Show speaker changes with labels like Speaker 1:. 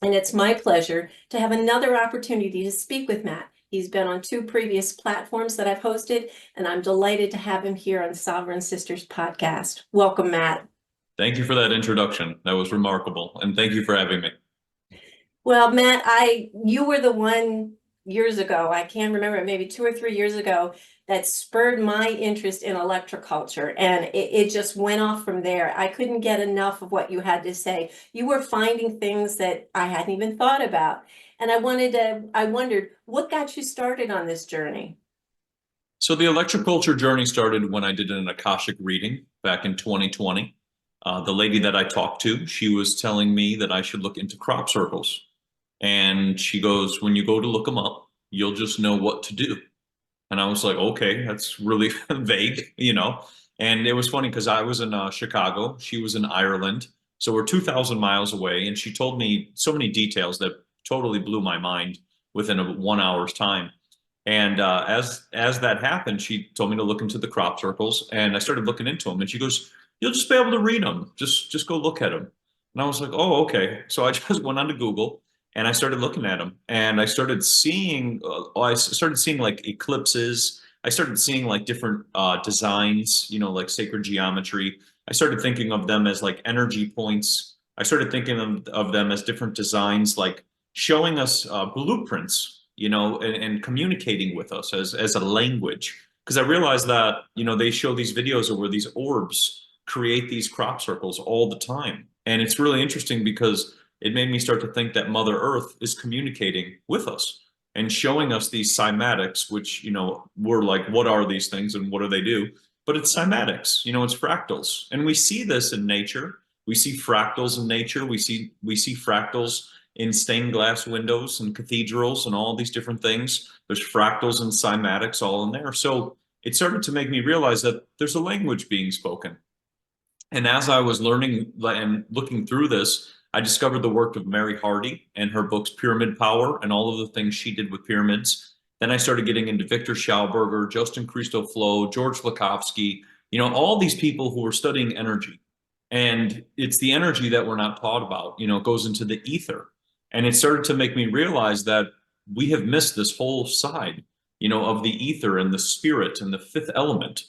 Speaker 1: And it's my pleasure to have another opportunity to speak with Matt. He's been on two previous platforms that I've hosted, and I'm delighted to have him here on Sovereign Sisters podcast. Welcome, Matt.
Speaker 2: Thank you for that introduction. That was remarkable. And thank you for having me.
Speaker 1: Well, Matt, you were the one years ago, I can't remember, maybe 2 or 3 years ago, that spurred my interest in electroculture. And it just went off from there. I couldn't get enough of what you had to say. You were finding things that I hadn't even thought about. And I wondered, what got you started on this journey?
Speaker 2: So the electroculture journey started when I did an Akashic reading back in 2020. The lady that I talked to, she was telling me that I should look into crop circles. And she goes, when you go to look them up, you'll just know what to do. And I was like, okay, that's really vague. And it was funny because I was in Chicago, she was in Ireland. So we're 2,000 miles away. And she told me so many details that totally blew my mind within a 1 hour's time. And as that happened, she told me to look into the crop circles, and I started looking into them. And she goes, "You'll just be able to read them. Just go look at them." And I was like, "Oh, okay." So I just went onto Google and I started looking at them, and I started seeing like eclipses. I started seeing like different designs, like sacred geometry. I started thinking of them as like energy points. I started thinking of them as different designs, like showing us blueprints, and communicating with us as a language. Because I realized that, they show these videos of where these orbs create these crop circles all the time. And it's really interesting because it made me start to think that Mother Earth is communicating with us and showing us these cymatics, which, we're like, what are these things and what do they do? But it's cymatics, it's fractals. And we see this in nature. We see fractals in nature. We see fractals in stained glass windows and cathedrals and all these different things. There's fractals and cymatics all in there. So it started to make me realize that there's a language being spoken. And as I was learning and looking through this, I discovered the work of Mary Hardy and her books Pyramid Power and all of the things she did with pyramids. Then I started getting into Victor Schauberger, Justin Christo Flo, George Lakhovsky, all these people who were studying energy. And it's the energy that we're not taught about. It goes into the ether. And it started to make me realize that we have missed this whole side, of the ether and the spirit and the fifth element.